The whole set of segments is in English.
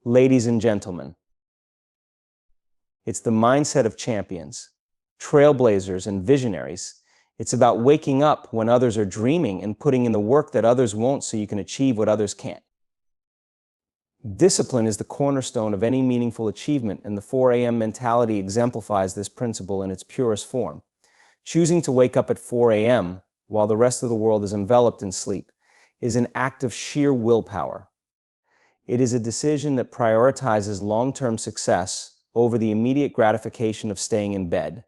Ladies and gentlemen, it's the mindset of champions, trailblazers, and visionaries. It's about waking up when others are dreaming and putting in the work that others won't so you can achieve what others can't. Discipline is the cornerstone of any meaningful achievement, and the 4 a.m. mentality exemplifies this principle in its purest form. Choosing to wake up at 4 a.m. while the rest of the world is enveloped in sleep is an act of sheer willpower. It is a decision that prioritizes long-term success over the immediate gratification of staying in bed.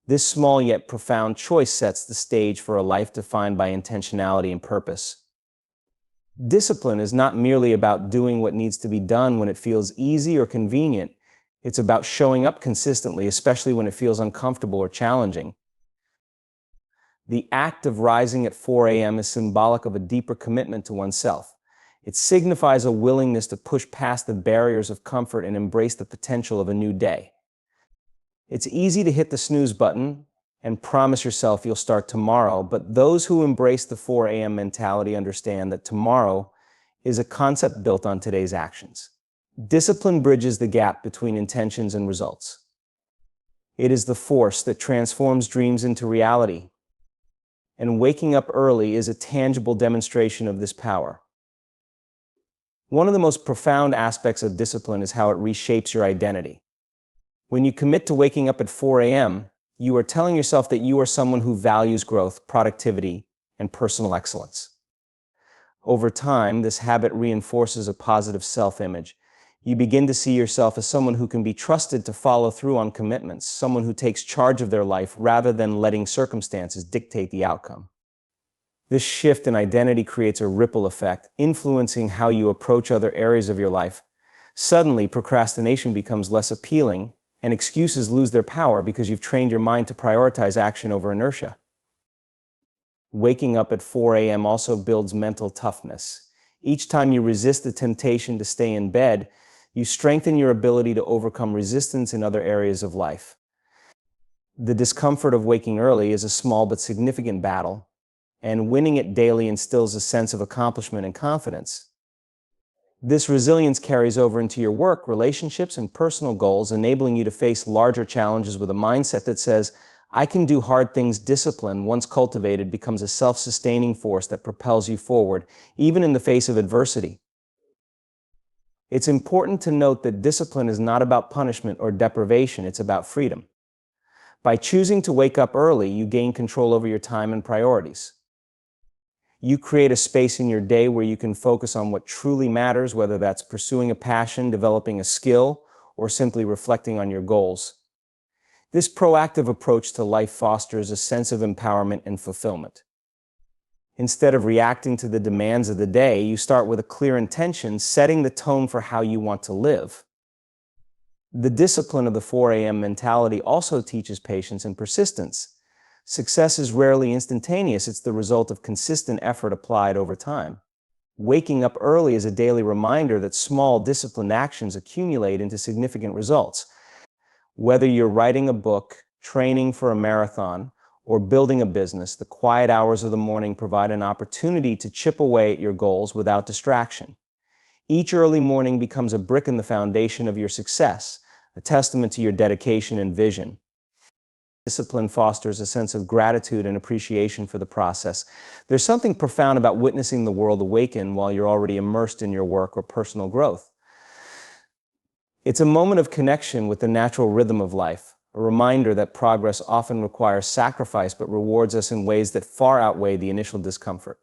This small yet profound choice sets the stage for a life defined by intentionality and purpose. Discipline is not merely about doing what needs to be done when it feels easy or convenient. It's about showing up consistently, especially when it feels uncomfortable or challenging. The act of rising at 4 a.m. is symbolic of a deeper commitment to oneself. It signifies a willingness to push past the barriers of comfort and embrace the potential of a new day. It's easy to hit the snooze button and promise yourself you'll start tomorrow, but those who embrace the 4 a.m. mentality understand that tomorrow is a concept built on today's actions. Discipline bridges the gap between intentions and results. It is the force that transforms dreams into reality, and waking up early is a tangible demonstration of this power. One of the most profound aspects of discipline is how it reshapes your identity. When you commit to waking up at 4 a.m., you are telling yourself that you are someone who values growth, productivity, and personal excellence. Over time, this habit reinforces a positive self-image. You begin to see yourself as someone who can be trusted to follow through on commitments, someone who takes charge of their life rather than letting circumstances dictate the outcome. This shift in identity creates a ripple effect, influencing how you approach other areas of your life. Suddenly, procrastination becomes less appealing, and excuses lose their power because you've trained your mind to prioritize action over inertia. Waking up at 4 a.m. also builds mental toughness. Each time you resist the temptation to stay in bed, you strengthen your ability to overcome resistance in other areas of life. The discomfort of waking early is a small but significant battle, and winning it daily instills a sense of accomplishment and confidence. This resilience carries over into your work, relationships, and personal goals, enabling you to face larger challenges with a mindset that says, I can do hard things. Discipline, once cultivated, becomes a self-sustaining force that propels you forward, even in the face of adversity. It's important to note that discipline is not about punishment or deprivation, it's about freedom. By choosing to wake up early, you gain control over your time and priorities. You create a space in your day where you can focus on what truly matters, whether that's pursuing a passion, developing a skill, or simply reflecting on your goals. This proactive approach to life fosters a sense of empowerment and fulfillment. Instead of reacting to the demands of the day, you start with a clear intention, setting the tone for how you want to live. The discipline of the 4 a.m. mentality also teaches patience and persistence. Success is rarely instantaneous. It's the result of consistent effort applied over time. Waking up early is a daily reminder that small, disciplined actions accumulate into significant results. Whether you're writing a book, training for a marathon, or building a business, the quiet hours of the morning provide an opportunity to chip away at your goals without distraction. Each early morning becomes a brick in the foundation of your success, a testament to your dedication and vision. Discipline fosters a sense of gratitude and appreciation for the process. There's something profound about witnessing the world awaken while you're already immersed in your work or personal growth. It's a moment of connection with the natural rhythm of life, a reminder that progress often requires sacrifice but rewards us in ways that far outweigh the initial discomfort.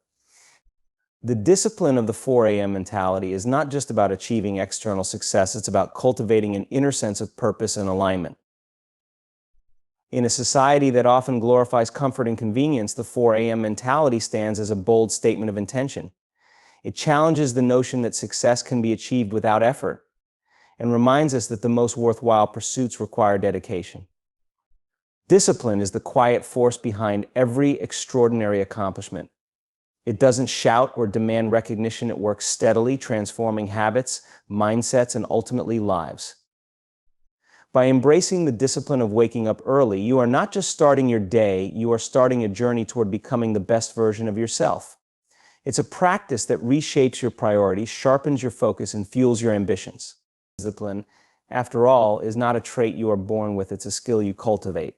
The discipline of the 4 a.m. mentality is not just about achieving external success, it's about cultivating an inner sense of purpose and alignment. In a society that often glorifies comfort and convenience, the 4 a.m. mentality stands as a bold statement of intention. It challenges the notion that success can be achieved without effort, and reminds us that the most worthwhile pursuits require dedication. Discipline is the quiet force behind every extraordinary accomplishment. It doesn't shout or demand recognition. It works steadily, transforming habits, mindsets, and ultimately lives. By embracing the discipline of waking up early, you are not just starting your day, you are starting a journey toward becoming the best version of yourself. It's a practice that reshapes your priorities, sharpens your focus, and fuels your ambitions. Discipline, after all, is not a trait you are born with, it's a skill you cultivate.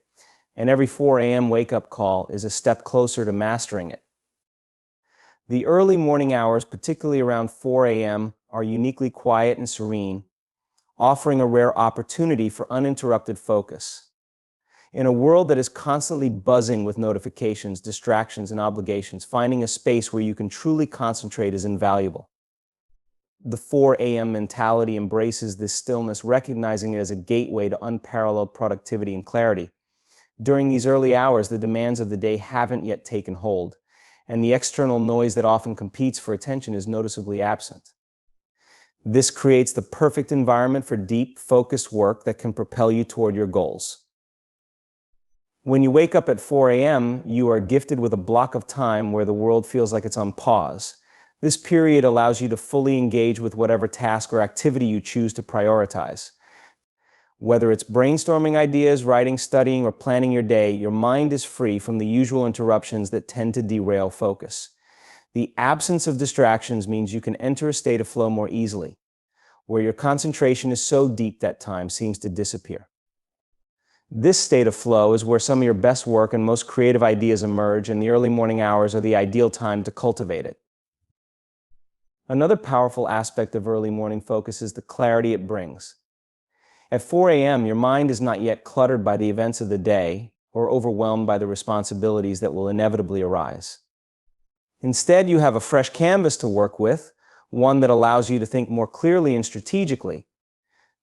And every 4 a.m. wake-up call is a step closer to mastering it. The early morning hours, particularly around 4 a.m., are uniquely quiet and serene, offering a rare opportunity for uninterrupted focus. In a world that is constantly buzzing with notifications, distractions, and obligations, finding a space where you can truly concentrate is invaluable. The 4 a.m. mentality embraces this stillness, recognizing it as a gateway to unparalleled productivity and clarity. During these early hours, the demands of the day haven't yet taken hold, and the external noise that often competes for attention is noticeably absent. This creates the perfect environment for deep, focused work that can propel you toward your goals. When you wake up at 4 a.m., you are gifted with a block of time where the world feels like it's on pause. This period allows you to fully engage with whatever task or activity you choose to prioritize. Whether it's brainstorming ideas, writing, studying, or planning your day, your mind is free from the usual interruptions that tend to derail focus. The absence of distractions means you can enter a state of flow more easily, where your concentration is so deep that time seems to disappear. This state of flow is where some of your best work and most creative ideas emerge, and the early morning hours are the ideal time to cultivate it. Another powerful aspect of early morning focus is the clarity it brings. At 4 a.m., your mind is not yet cluttered by the events of the day or overwhelmed by the responsibilities that will inevitably arise. Instead, you have a fresh canvas to work with, one that allows you to think more clearly and strategically.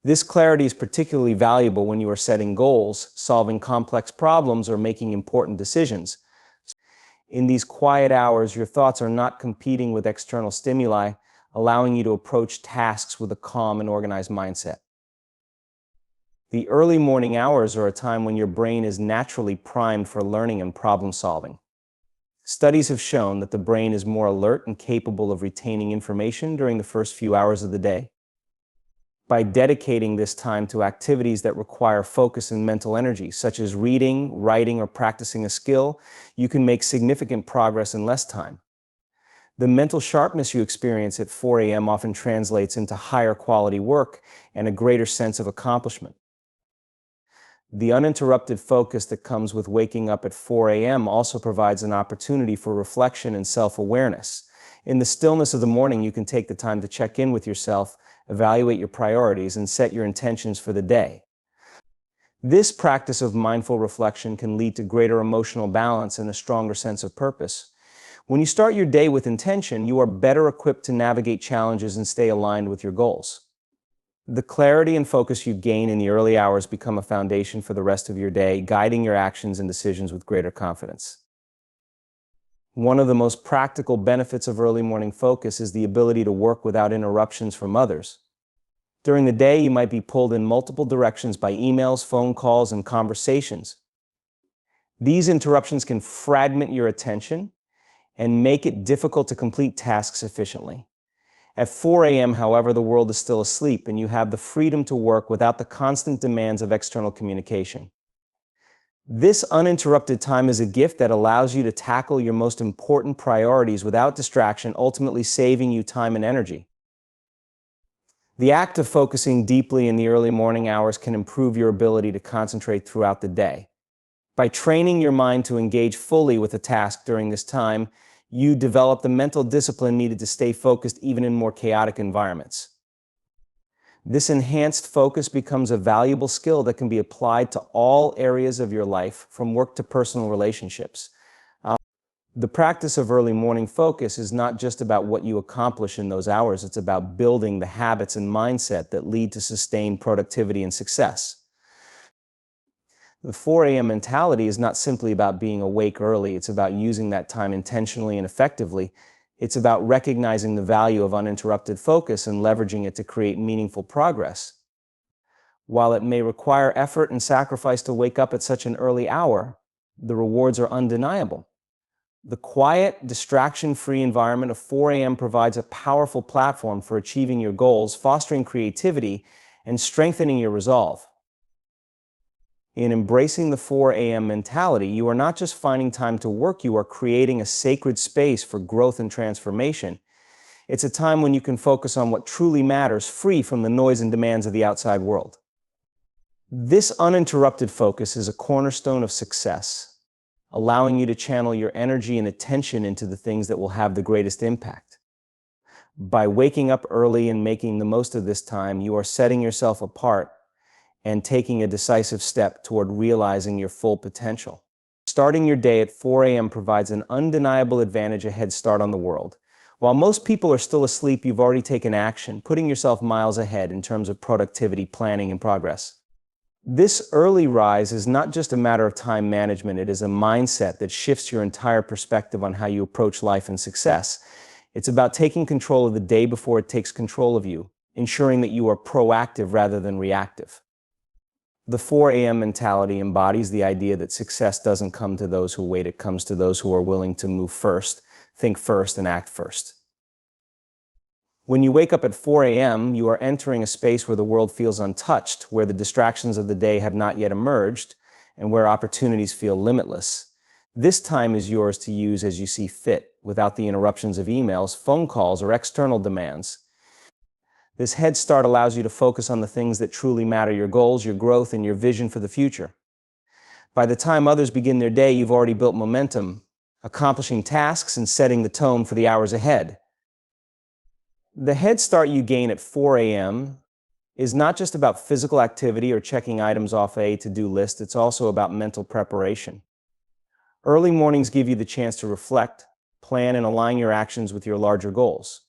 This clarity is particularly valuable when you are setting goals, solving complex problems, or making important decisions. In these quiet hours, your thoughts are not competing with external stimuli, allowing you to approach tasks with a calm and organized mindset. The early morning hours are a time when your brain is naturally primed for learning and problem solving. Studies have shown that the brain is more alert and capable of retaining information during the first few hours of the day. By dedicating this time to activities that require focus and mental energy, such as reading, writing, or practicing a skill, you can make significant progress in less time. The mental sharpness you experience at 4 a.m. often translates into higher quality work and a greater sense of accomplishment. The uninterrupted focus that comes with waking up at 4 a.m. also provides an opportunity for reflection and self-awareness. In the stillness of the morning, you can take the time to check in with yourself, evaluate your priorities, and set your intentions for the day. This practice of mindful reflection can lead to greater emotional balance and a stronger sense of purpose. When you start your day with intention, you are better equipped to navigate challenges and stay aligned with your goals. The clarity and focus you gain in the early hours become a foundation for the rest of your day, guiding your actions and decisions with greater confidence. One of the most practical benefits of early morning focus is the ability to work without interruptions from others. During the day, you might be pulled in multiple directions by emails, phone calls, and conversations. These interruptions can fragment your attention and make it difficult to complete tasks efficiently. At 4 a.m., however, the world is still asleep, and you have the freedom to work without the constant demands of external communication. This uninterrupted time is a gift that allows you to tackle your most important priorities without distraction, ultimately saving you time and energy. The act of focusing deeply in the early morning hours can improve your ability to concentrate throughout the day. By training your mind to engage fully with a task during this time, you develop the mental discipline needed to stay focused even in more chaotic environments. This enhanced focus becomes a valuable skill that can be applied to all areas of your life, from work to personal relationships. The practice of early morning focus is not just about what you accomplish in those hours, it's about building the habits and mindset that lead to sustained productivity and success. The 4 a.m. mentality is not simply about being awake early, it's about using that time intentionally and effectively. It's about recognizing the value of uninterrupted focus and leveraging it to create meaningful progress. While it may require effort and sacrifice to wake up at such an early hour, the rewards are undeniable. The quiet, distraction-free environment of 4 a.m. provides a powerful platform for achieving your goals, fostering creativity, and strengthening your resolve. In embracing the 4 a.m. mentality, you are not just finding time to work, you are creating a sacred space for growth and transformation. It's a time when you can focus on what truly matters, free from the noise and demands of the outside world. This uninterrupted focus is a cornerstone of success, allowing you to channel your energy and attention into the things that will have the greatest impact. By waking up early and making the most of this time, you are setting yourself apart and taking a decisive step toward realizing your full potential. Starting your day at 4 a.m. provides an undeniable advantage, a head start on the world. While most people are still asleep, you've already taken action, putting yourself miles ahead in terms of productivity, planning, and progress. This early rise is not just a matter of time management, it is a mindset that shifts your entire perspective on how you approach life and success. It's about taking control of the day before it takes control of you, ensuring that you are proactive rather than reactive. The 4 a.m. mentality embodies the idea that success doesn't come to those who wait, it comes to those who are willing to move first, think first, and act first. When you wake up at 4 a.m., you are entering a space where the world feels untouched, where the distractions of the day have not yet emerged, and where opportunities feel limitless. This time is yours to use as you see fit, without the interruptions of emails, phone calls, or external demands. This head start allows you to focus on the things that truly matter, your goals, your growth, and your vision for the future. By the time others begin their day, you've already built momentum, accomplishing tasks and setting the tone for the hours ahead. The head start you gain at 4 a.m. is not just about physical activity or checking items off a to-do list, it's also about mental preparation. Early mornings give you the chance to reflect, plan, and align your actions with your larger goals.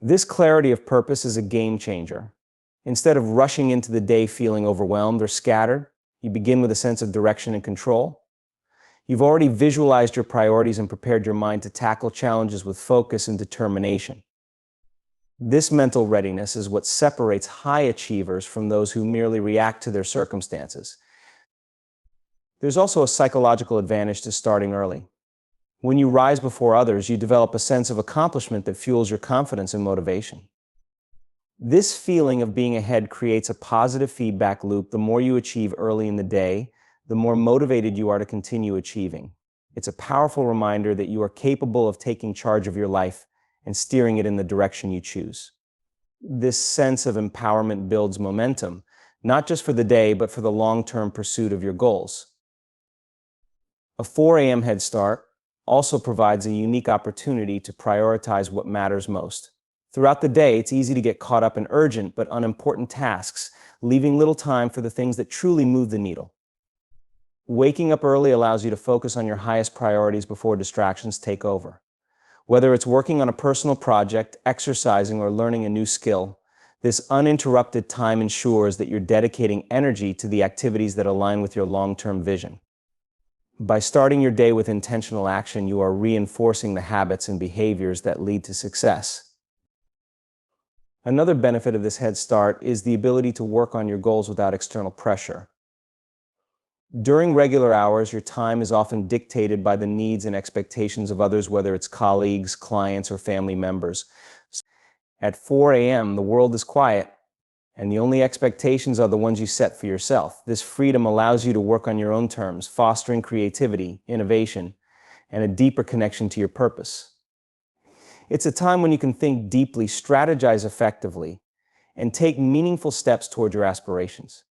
This clarity of purpose is a game changer. Instead of rushing into the day feeling overwhelmed or scattered, you begin with a sense of direction and control. You've already visualized your priorities and prepared your mind to tackle challenges with focus and determination. This mental readiness is what separates high achievers from those who merely react to their circumstances. There's also a psychological advantage to starting early. When you rise before others, you develop a sense of accomplishment that fuels your confidence and motivation. This feeling of being ahead creates a positive feedback loop. The more you achieve early in the day, the more motivated you are to continue achieving. It's a powerful reminder that you are capable of taking charge of your life and steering it in the direction you choose. This sense of empowerment builds momentum, not just for the day, but for the long-term pursuit of your goals. A 4 a.m. head start also provides a unique opportunity to prioritize what matters most. Throughout the day, it's easy to get caught up in urgent but unimportant tasks, leaving little time for the things that truly move the needle. Waking up early allows you to focus on your highest priorities before distractions take over. Whether it's working on a personal project, exercising, or learning a new skill, this uninterrupted time ensures that you're dedicating energy to the activities that align with your long-term vision. By starting your day with intentional action, you are reinforcing the habits and behaviors that lead to success. Another benefit of this head start is the ability to work on your goals without external pressure. During regular hours, your time is often dictated by the needs and expectations of others, whether it's colleagues, clients, or family members. At 4 a.m., the world is quiet, and the only expectations are the ones you set for yourself. This freedom allows you to work on your own terms, fostering creativity, innovation, and a deeper connection to your purpose. It's a time when you can think deeply, strategize effectively, and take meaningful steps toward your aspirations.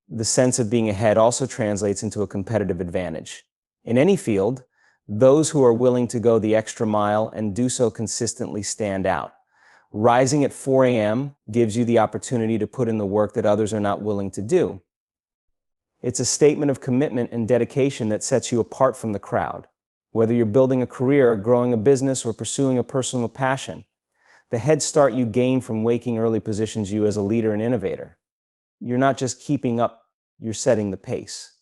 The sense of being ahead also translates into a competitive advantage. In any field, those who are willing to go the extra mile and do so consistently stand out. Rising at 4 a.m. gives you the opportunity to put in the work that others are not willing to do. It's a statement of commitment and dedication that sets you apart from the crowd. Whether you're building a career, growing a business, or pursuing a personal passion, the head start you gain from waking early positions you as a leader and innovator. You're not just keeping up, you're setting the pace.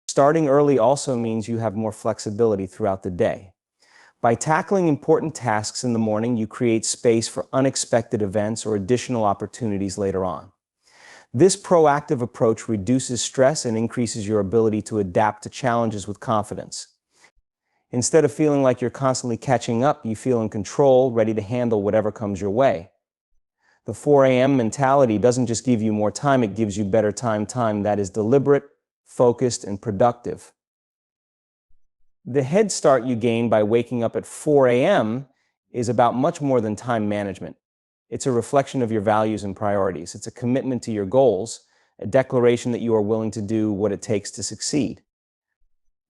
Starting early also means you have more flexibility throughout the day. By tackling important tasks in the morning, you create space for unexpected events or additional opportunities later on. This proactive approach reduces stress and increases your ability to adapt to challenges with confidence. Instead of feeling like you're constantly catching up, you feel in control, ready to handle whatever comes your way. The 4 a.m. mentality doesn't just give you more time, it gives you better time that is deliberate, focused, and productive. The head start you gain by waking up at 4 a.m. is about much more than time management. It's a reflection of your values and priorities. It's a commitment to your goals, a declaration that you are willing to do what it takes to succeed.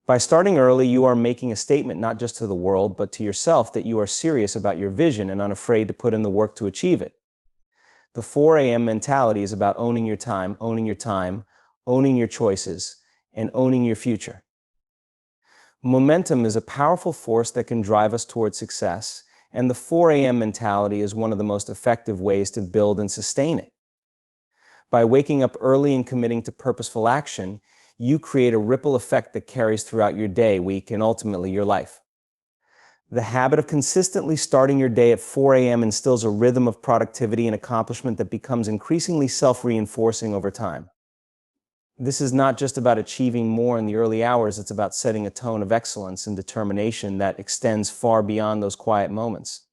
By starting early, you are making a statement not just to the world, but to yourself that you are serious about your vision and unafraid to put in the work to achieve it. The 4 a.m. mentality is about owning your time, owning your choices, and owning your future. Momentum is a powerful force that can drive us towards success, and the 4 a.m. mentality is one of the most effective ways to build and sustain it. By waking up early and committing to purposeful action, you create a ripple effect that carries throughout your day, week, and ultimately your life. The habit of consistently starting your day at 4 a.m. instills a rhythm of productivity and accomplishment that becomes increasingly self-reinforcing over time. This is not just about achieving more in the early hours, it's about setting a tone of excellence and determination that extends far beyond those quiet moments.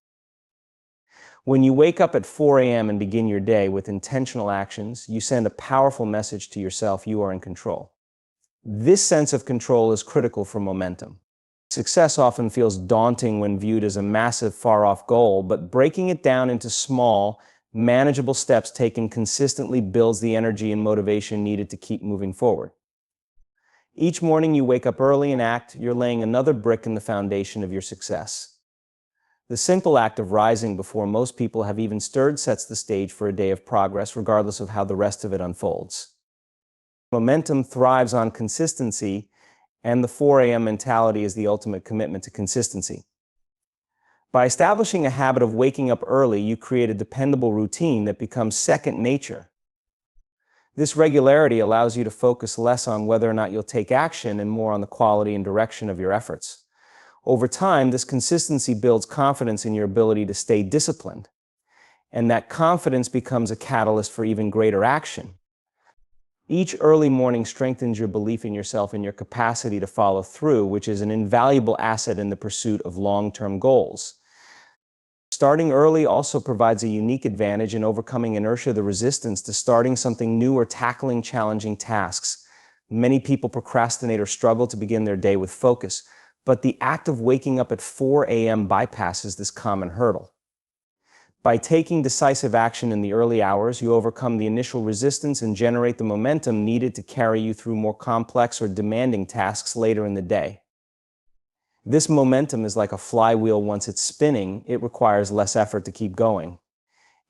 When you wake up at 4 a.m. and begin your day with intentional actions, you send a powerful message to yourself: you are in control. This sense of control is critical for momentum. Success often feels daunting when viewed as a massive, far-off goal, but breaking it down into small, manageable steps taken consistently builds the energy and motivation needed to keep moving forward. Each morning you wake up early and act, you're laying another brick in the foundation of your success. The simple act of rising before most people have even stirred sets the stage for a day of progress, regardless of how the rest of it unfolds. Momentum thrives on consistency, and the 4 a.m. mentality is the ultimate commitment to consistency. By establishing a habit of waking up early, you create a dependable routine that becomes second nature. This regularity allows you to focus less on whether or not you'll take action and more on the quality and direction of your efforts. Over time, this consistency builds confidence in your ability to stay disciplined, and that confidence becomes a catalyst for even greater action. Each early morning strengthens your belief in yourself and your capacity to follow through, which is an invaluable asset in the pursuit of long-term goals. Starting early also provides a unique advantage in overcoming inertia, the resistance to starting something new or tackling challenging tasks. Many people procrastinate or struggle to begin their day with focus, but the act of waking up at 4 a.m. bypasses this common hurdle. By taking decisive action in the early hours, you overcome the initial resistance and generate the momentum needed to carry you through more complex or demanding tasks later in the day. This momentum is like a flywheel. Once it's spinning, it requires less effort to keep going,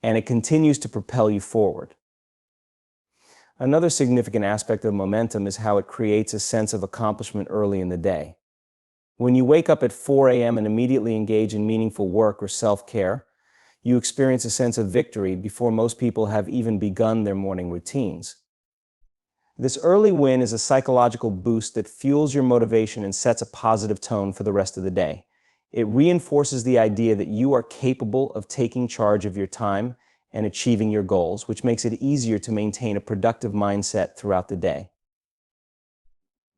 and it continues to propel you forward. Another significant aspect of momentum is how it creates a sense of accomplishment early in the day. When you wake up at 4 a.m. and immediately engage in meaningful work or self-care, you experience a sense of victory before most people have even begun their morning routines. This early win is a psychological boost that fuels your motivation and sets a positive tone for the rest of the day. It reinforces the idea that you are capable of taking charge of your time and achieving your goals, which makes it easier to maintain a productive mindset throughout the day.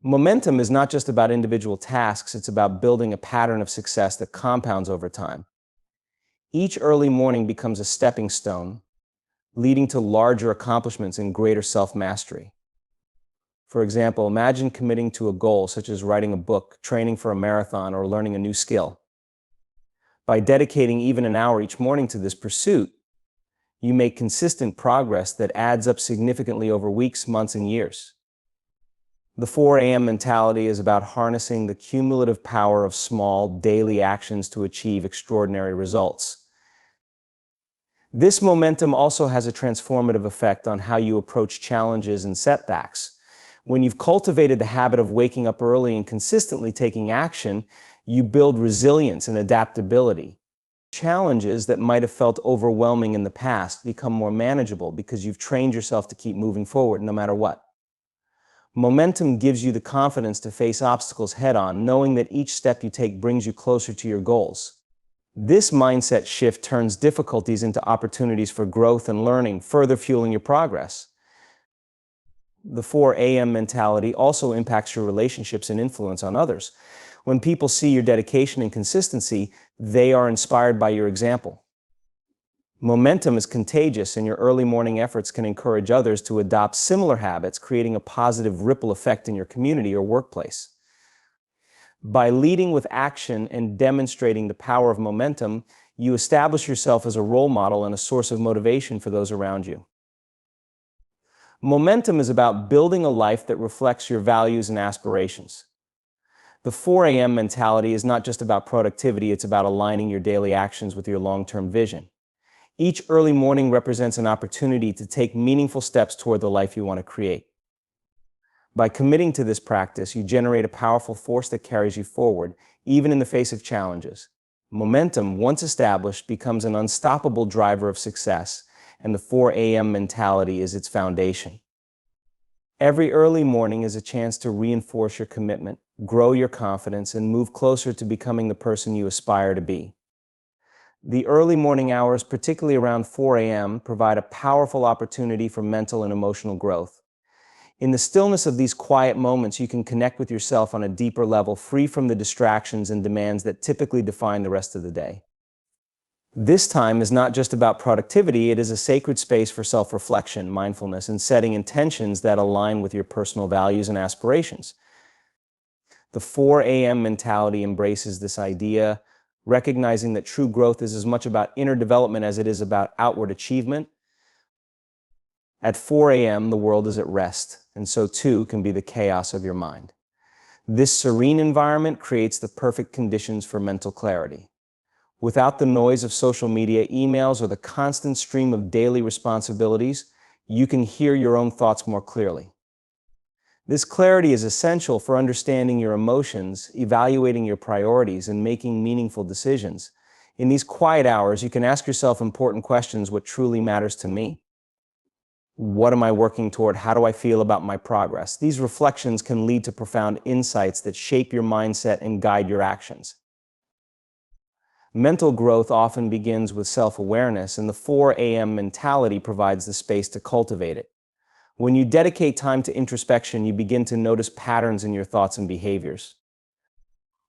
Momentum is not just about individual tasks, it's about building a pattern of success that compounds over time. Each early morning becomes a stepping stone, leading to larger accomplishments and greater self-mastery. For example, imagine committing to a goal such as writing a book, training for a marathon, or learning a new skill. By dedicating even an hour each morning to this pursuit, you make consistent progress that adds up significantly over weeks, months, and years. The 4 a.m. mentality is about harnessing the cumulative power of small, daily actions to achieve extraordinary results. This momentum also has a transformative effect on how you approach challenges and setbacks. When you've cultivated the habit of waking up early and consistently taking action, you build resilience and adaptability. Challenges that might have felt overwhelming in the past become more manageable because you've trained yourself to keep moving forward no matter what. Momentum gives you the confidence to face obstacles head-on, knowing that each step you take brings you closer to your goals. This mindset shift turns difficulties into opportunities for growth and learning, further fueling your progress. The 4 a.m. mentality also impacts your relationships and influence on others. When people see your dedication and consistency, they are inspired by your example. Momentum is contagious, and your early morning efforts can encourage others to adopt similar habits, creating a positive ripple effect in your community or workplace. By leading with action and demonstrating the power of momentum, You establish yourself as a role model and a source of motivation for those around you. Momentum is about building a life that reflects your values and aspirations. The 4 a.m. mentality is not just about productivity, it's about aligning your daily actions with your long-term vision. Each early morning represents an opportunity to take meaningful steps toward the life you want to create. By committing to this practice, you generate a powerful force that carries you forward, even in the face of challenges. Momentum, once established, becomes an unstoppable driver of success, and the 4 a.m. mentality is its foundation. Every early morning is a chance to reinforce your commitment, grow your confidence, and move closer to becoming the person you aspire to be. The early morning hours, particularly around 4 a.m., provide a powerful opportunity for mental and emotional growth. In the stillness of these quiet moments, you can connect with yourself on a deeper level, free from the distractions and demands that typically define the rest of the day. This time is not just about productivity, it is a sacred space for self-reflection, mindfulness, and setting intentions that align with your personal values and aspirations. The 4 a.m. mentality embraces this idea, recognizing that true growth is as much about inner development as it is about outward achievement. At 4 a.m., the world is at rest, and so too can be the chaos of your mind. This serene environment creates the perfect conditions for mental clarity. Without the noise of social media, emails, or the constant stream of daily responsibilities, you can hear your own thoughts more clearly. This clarity is essential for understanding your emotions, evaluating your priorities, and making meaningful decisions. In these quiet hours, you can ask yourself important questions: what truly matters to me? What am I working toward? How do I feel about my progress? These reflections can lead to profound insights that shape your mindset and guide your actions. Mental growth often begins with self-awareness, and the 4 a.m. mentality provides the space to cultivate it. When you dedicate time to introspection, you begin to notice patterns in your thoughts and behaviors.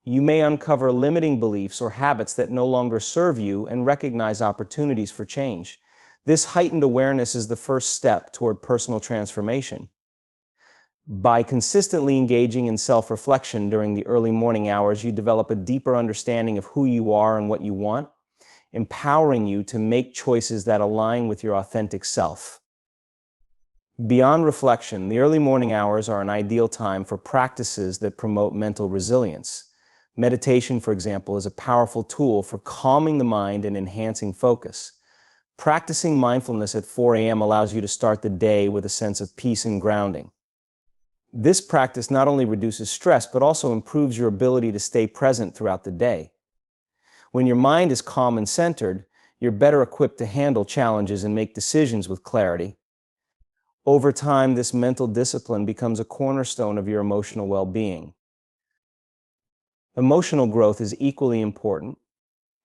You may uncover limiting beliefs or habits that no longer serve you and recognize opportunities for change. This heightened awareness is the first step toward personal transformation. By consistently engaging in self-reflection during the early morning hours, you develop a deeper understanding of who you are and what you want, empowering you to make choices that align with your authentic self. Beyond reflection, the early morning hours are an ideal time for practices that promote mental resilience. Meditation, for example, is a powerful tool for calming the mind and enhancing focus. Practicing mindfulness at 4 a.m. allows you to start the day with a sense of peace and grounding. This practice not only reduces stress, but also improves your ability to stay present throughout the day. When your mind is calm and centered, you're better equipped to handle challenges and make decisions with clarity. Over time, this mental discipline becomes a cornerstone of your emotional well-being. Emotional growth is equally important,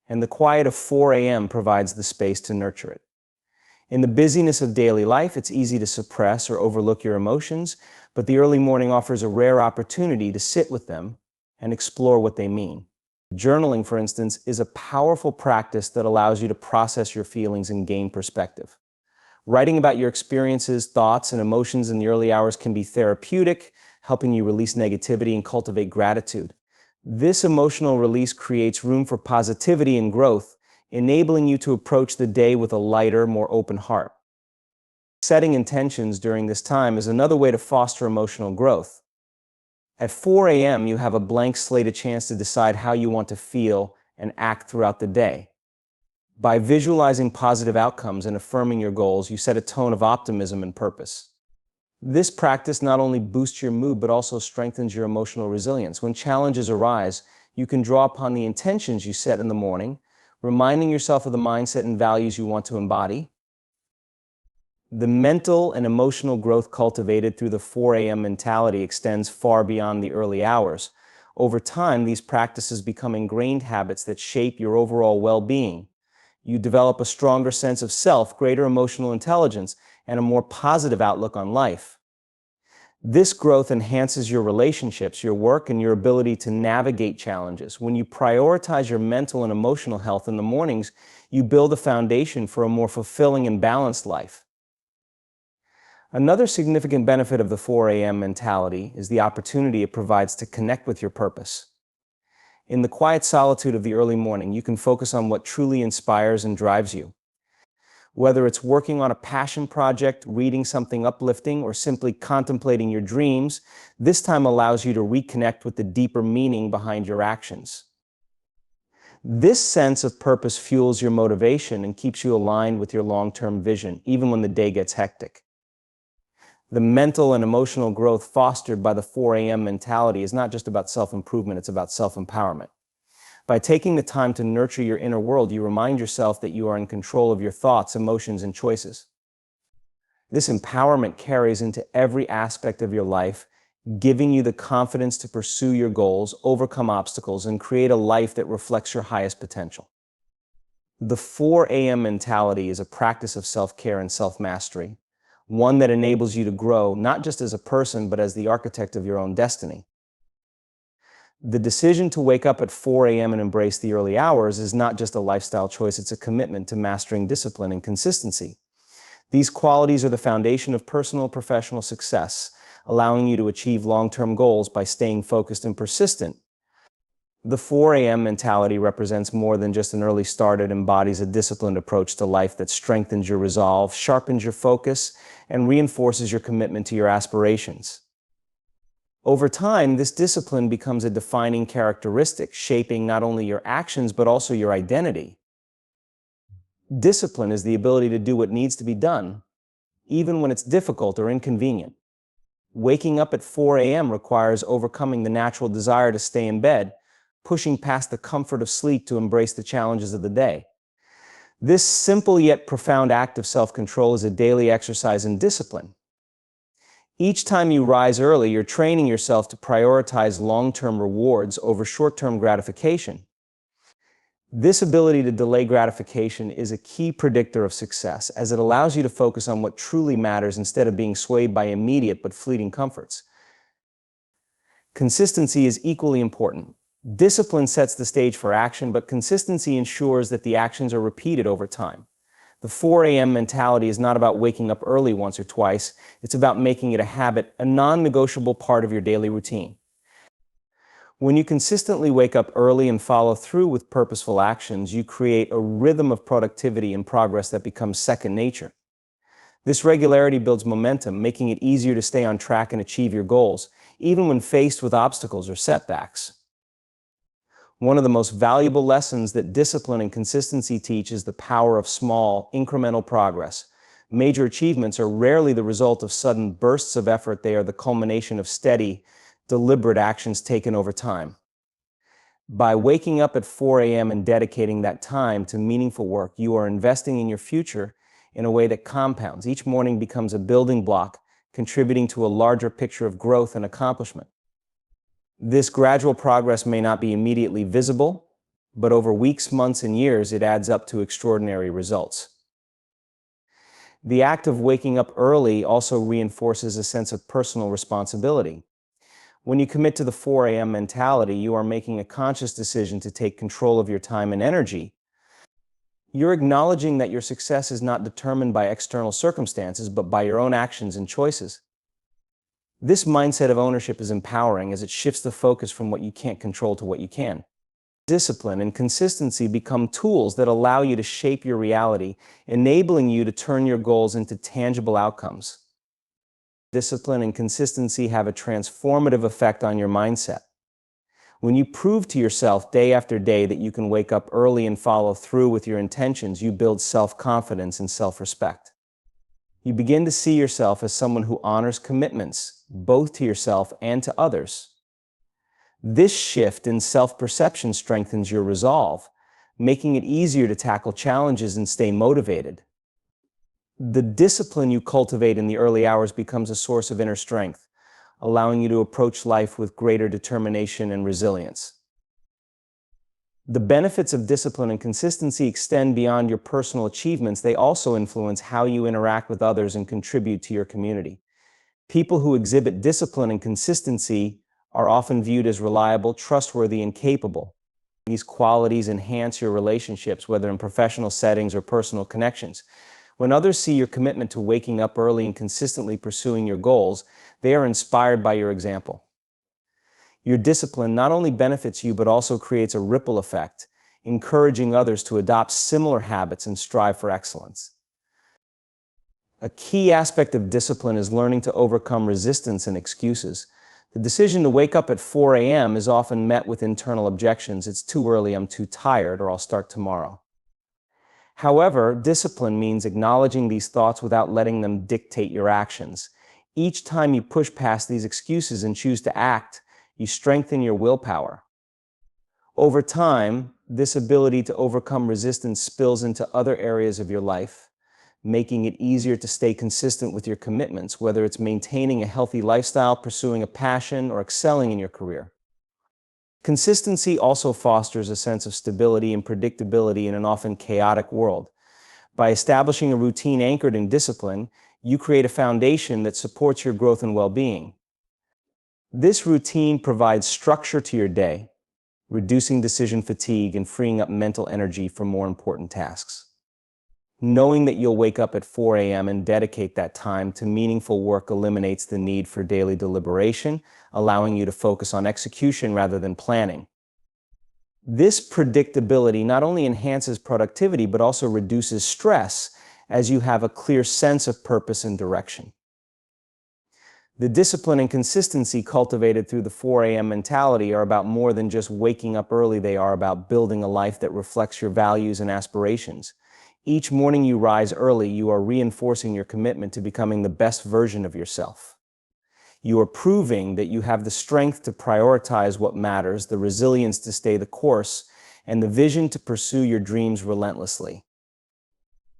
and the quiet of 4 a.m. provides the space to nurture it. In the busyness of daily life, it's easy to suppress or overlook your emotions, but the early morning offers a rare opportunity to sit with them and explore what they mean. Journaling, for instance, is a powerful practice that allows you to process your feelings and gain perspective. Writing about your experiences, thoughts, and emotions in the early hours can be therapeutic, helping you release negativity and cultivate gratitude. This emotional release creates room for positivity and growth, enabling you to approach the day with a lighter, more open heart. Setting intentions during this time is another way to foster emotional growth. At 4 a.m., you have a blank slate, a chance to decide how you want to feel and act throughout the day. By visualizing positive outcomes and affirming your goals, you set a tone of optimism and purpose. This practice not only boosts your mood, but also strengthens your emotional resilience. When challenges arise, you can draw upon the intentions you set in the morning, reminding yourself of the mindset and values you want to embody. The mental and emotional growth cultivated through the 4 a.m. mentality extends far beyond the early hours. Over time, these practices become ingrained habits that shape your overall well-being. You develop a stronger sense of self, greater emotional intelligence, and a more positive outlook on life. This growth enhances your relationships, your work, and your ability to navigate challenges. When you prioritize your mental and emotional health in the mornings, you build a foundation for a more fulfilling and balanced life. Another significant benefit of the 4 a.m. mentality is the opportunity it provides to connect with your purpose. In the quiet solitude of the early morning, you can focus on what truly inspires and drives you. Whether it's working on a passion project, reading something uplifting, or simply contemplating your dreams, this time allows you to reconnect with the deeper meaning behind your actions. This sense of purpose fuels your motivation and keeps you aligned with your long-term vision, even when the day gets hectic. The mental and emotional growth fostered by the 4 a.m. mentality is not just about self-improvement, it's about self-empowerment. By taking the time to nurture your inner world, you remind yourself that you are in control of your thoughts, emotions, and choices. This empowerment carries into every aspect of your life, giving you the confidence to pursue your goals, overcome obstacles, and create a life that reflects your highest potential. The 4 a.m. mentality is a practice of self-care and self-mastery, one that enables you to grow not just as a person, but as the architect of your own destiny. The decision to wake up at 4 a.m. and embrace the early hours is not just a lifestyle choice, it's a commitment to mastering discipline and consistency. These qualities are the foundation of personal and professional success, allowing you to achieve long-term goals by staying focused and persistent. The 4 a.m. mentality represents more than just an early start. It embodies a disciplined approach to life that strengthens your resolve, sharpens your focus, and reinforces your commitment to your aspirations. Over time, this discipline becomes a defining characteristic, shaping not only your actions but also your identity. Discipline is the ability to do what needs to be done, even when it's difficult or inconvenient. Waking up at 4 a.m. requires overcoming the natural desire to stay in bed, pushing past the comfort of sleep to embrace the challenges of the day. This simple yet profound act of self-control is a daily exercise in discipline. Each time you rise early, you're training yourself to prioritize long-term rewards over short-term gratification. This ability to delay gratification is a key predictor of success, as it allows you to focus on what truly matters instead of being swayed by immediate but fleeting comforts. Consistency is equally important. Discipline sets the stage for action, but consistency ensures that the actions are repeated over time. The 4 a.m. mentality is not about waking up early once or twice. It's about making it a habit, a non-negotiable part of your daily routine. When you consistently wake up early and follow through with purposeful actions, you create a rhythm of productivity and progress that becomes second nature. This regularity builds momentum, making it easier to stay on track and achieve your goals, even when faced with obstacles or setbacks. One of the most valuable lessons that discipline and consistency teach is the power of small, incremental progress. Major achievements are rarely the result of sudden bursts of effort. They are the culmination of steady, deliberate actions taken over time. By waking up at 4 a.m. and dedicating that time to meaningful work, you are investing in your future in a way that compounds. Each morning becomes a building block, contributing to a larger picture of growth and accomplishment. This gradual progress may not be immediately visible, but over weeks, months, and years, it adds up to extraordinary results. The act of waking up early also reinforces a sense of personal responsibility. When you commit to the 4 a.m. mentality, you are making a conscious decision to take control of your time and energy. You're acknowledging that your success is not determined by external circumstances, but by your own actions and choices. This mindset of ownership is empowering, as it shifts the focus from what you can't control to what you can. Discipline and consistency become tools that allow you to shape your reality, enabling you to turn your goals into tangible outcomes. Discipline and consistency have a transformative effect on your mindset. When you prove to yourself day after day that you can wake up early and follow through with your intentions, you build self-confidence and self-respect. You begin to see yourself as someone who honors commitments, both to yourself and to others. This shift in self-perception strengthens your resolve, making it easier to tackle challenges and stay motivated. The discipline you cultivate in the early hours becomes a source of inner strength, allowing you to approach life with greater determination and resilience. The benefits of discipline and consistency extend beyond your personal achievements. They also influence how you interact with others and contribute to your community. People who exhibit discipline and consistency are often viewed as reliable, trustworthy, and capable. These qualities enhance your relationships, whether in professional settings or personal connections. When others see your commitment to waking up early and consistently pursuing your goals, they are inspired by your example. Your discipline not only benefits you but also creates a ripple effect, encouraging others to adopt similar habits and strive for excellence. A key aspect of discipline is learning to overcome resistance and excuses. The decision to wake up at 4 a.m. is often met with internal objections. It's too early, I'm too tired, or I'll start tomorrow. However, discipline means acknowledging these thoughts without letting them dictate your actions. Each time you push past these excuses and choose to act, you strengthen your willpower. Over time, this ability to overcome resistance spills into other areas of your life, making it easier to stay consistent with your commitments, whether it's maintaining a healthy lifestyle, pursuing a passion, or excelling in your career. Consistency also fosters a sense of stability and predictability in an often chaotic world. By establishing a routine anchored in discipline, you create a foundation that supports your growth and well-being. This routine provides structure to your day, reducing decision fatigue and freeing up mental energy for more important tasks. Knowing that you'll wake up at 4 a.m. and dedicate that time to meaningful work eliminates the need for daily deliberation, allowing you to focus on execution rather than planning. This predictability not only enhances productivity but also reduces stress as you have a clear sense of purpose and direction. The discipline and consistency cultivated through the 4 a.m. mentality are about more than just waking up early. They are about building a life that reflects your values and aspirations. Each morning you rise early, you are reinforcing your commitment to becoming the best version of yourself. You are proving that you have the strength to prioritize what matters, the resilience to stay the course, and the vision to pursue your dreams relentlessly.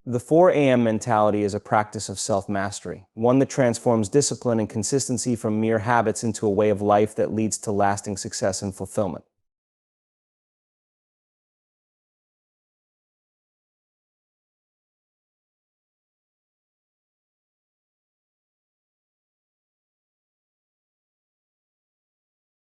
The 4 a.m. mentality is a practice of self-mastery, one that transforms discipline and consistency from mere habits into a way of life that leads to lasting success and fulfillment.